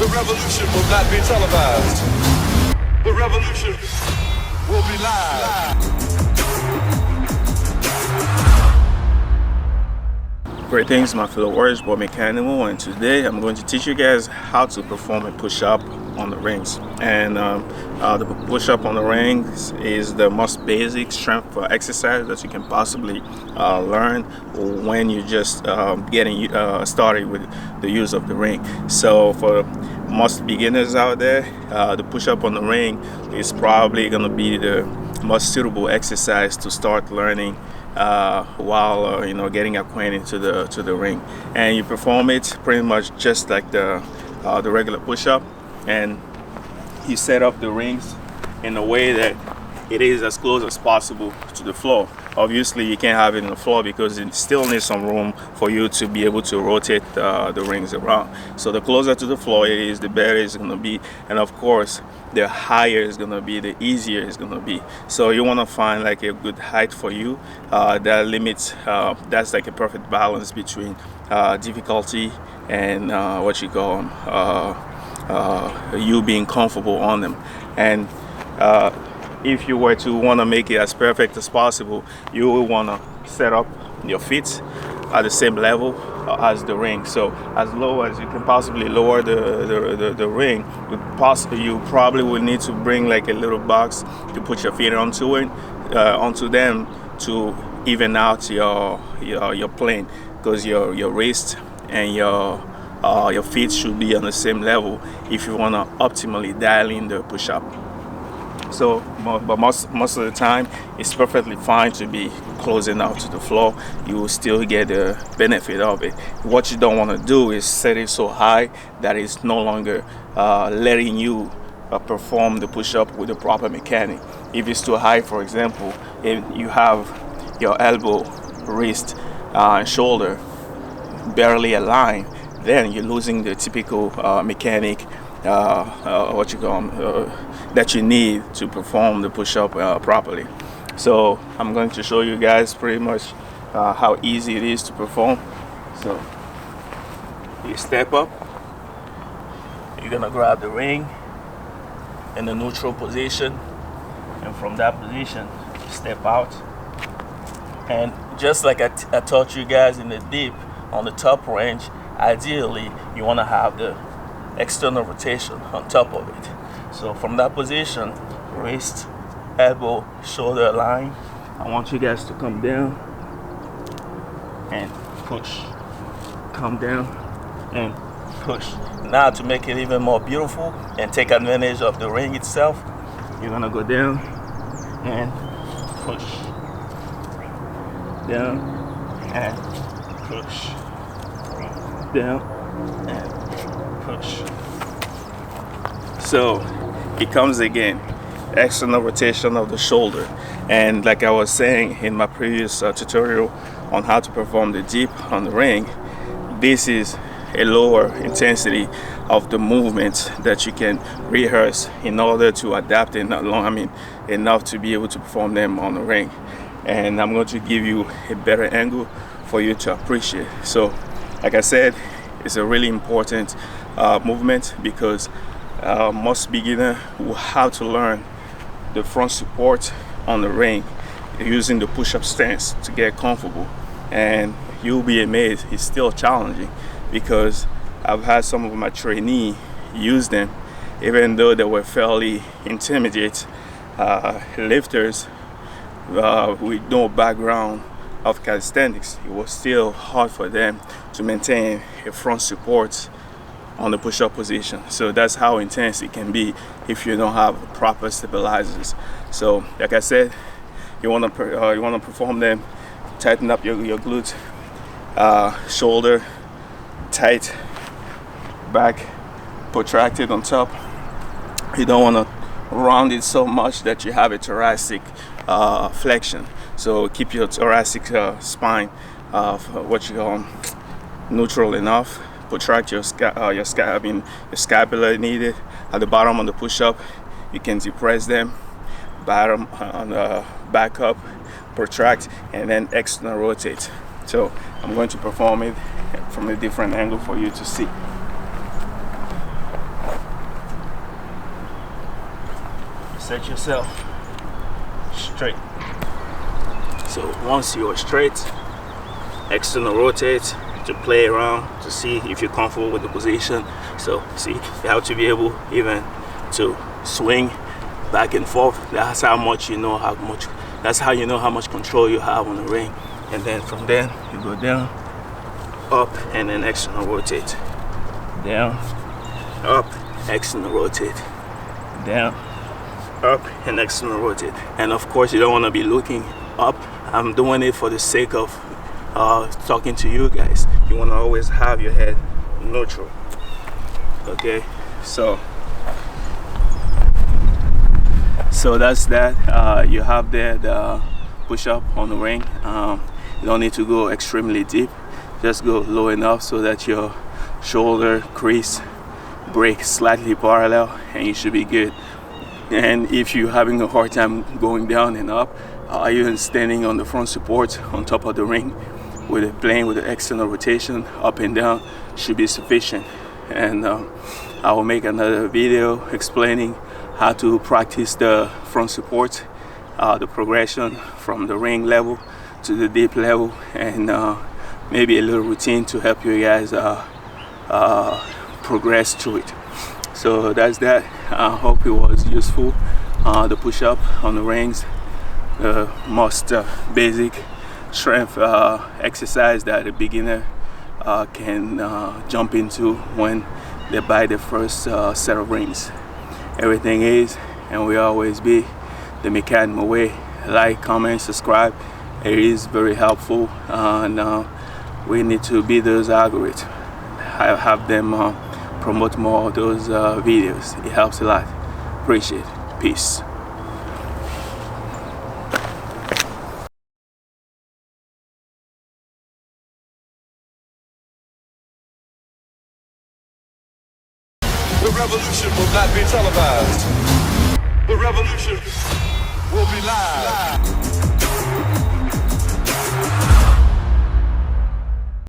The revolution will not be televised. The revolution will be live. Greetings, my fellow warriors, boy Meckanimal, and today I'm going to teach you guys how to perform a push-up on the rings. And the push-up on the rings is the most basic strength exercise that you can possibly learn when you're just getting started with the use of the ring. So for most beginners out there, the push-up on the ring is probably going to be the most suitable exercise to start learning while getting acquainted to the ring. And you perform it pretty much just like the regular push-up, and you set up the rings in a way that it is as close as possible to the floor. Obviously you can't have it on the floor because it still needs some room for you to be able to rotate the rings around. So the closer to the floor it is, the better it's going to be, and of course the higher it's going to be, the easier it's going to be. So you want to find like a good height for you that limits, that's like a perfect balance between difficulty and what you call you being comfortable on them. And if you were to want to make it as perfect as possible, you will want to set up your feet at the same level as the ring. So as low as you can possibly lower the ring. You probably will need to bring like a little box to put your feet onto it, onto them, to even out your plane, because your wrist and your feet should be on the same level if you want to optimally dial in the push-up. So, but most of the time, it's perfectly fine to be closing out to the floor. You will still get the benefit of it. What you don't want to do is set it so high that it's no longer letting you perform the push-up with the proper mechanic. If it's too high, for example, if you have your elbow, wrist, and shoulder barely aligned, then you're losing the typical mechanic that you need to perform the push-up properly. So I'm going to show you guys pretty much how easy it is to perform. So you step up, you're gonna grab the ring in the neutral position, and from that position step out, and just like I taught you guys in the dip on the top range, ideally you want to have the external rotation on top of it. So from that position, wrist, elbow, shoulder line, I want you guys to come down and push, come down and push. Now to make it even more beautiful and take advantage of the ring itself, you're gonna go down and push, down and push, down and push. So it comes again, external rotation of the shoulder. And like I was saying in my previous tutorial on how to perform the dip on the ring, this is a lower intensity of the movements that you can rehearse in order to adapt it enough to be able to perform them on the ring. And I'm going to give you a better angle for you to appreciate. So like I said, it's a really important movement, because most beginners will have to learn the front support on the ring using the push-up stance to get comfortable. And you'll be amazed, it's still challenging, because I've had some of my trainees use them even though they were fairly intermediate lifters with no background of calisthenics. It was still hard for them to maintain a front support on the push-up position. So that's how intense it can be if you don't have proper stabilizers. So like I said, you want to perform them, tighten up your glutes, shoulder tight, back protracted on top. You don't want to round it so much that you have a thoracic flexion. So keep your thoracic spine neutral enough. Protract your scapula needed. At the bottom on the push-up, you can depress them. Bottom on the back up, protract, and then external rotate. So I'm going to perform it from a different angle for you to see. set yourself straight. So once you're straight, external rotate to play around to see if you're comfortable with the position. So see, you have to be able even to swing back and forth. That's how much you know how much. That's how you know how much control you have on the ring. And then from there you go down, up, and then external rotate. Down, up, external rotate. Down, up, and external rotate. And of course you don't want to be looking up. I'm doing it for the sake of talking to you guys. You want to always have your head neutral. Okay, so that's that. You have there the push-up on the ring. You don't need to go extremely deep, just go low enough so that your shoulder crease breaks slightly parallel, and you should be good. And if you're having a hard time going down and up, even standing on the front support on top of the ring with it, playing with the external rotation up and down should be sufficient. And I will make another video explaining how to practice the front support, the progression from the ring level to the deep level, and maybe a little routine to help you guys progress through it. So that's that. I hope it was useful. The push-up on the rings, the most basic strength exercise that a beginner can jump into when they buy the first set of rings. Everything is and will always be the Meckanimal way. Like, comment, subscribe. It is very helpful, and we need to beat those algorithms. Have them promote more of those videos. It helps a lot. Appreciate it. Peace. The revolution will not be televised. The revolution will be live.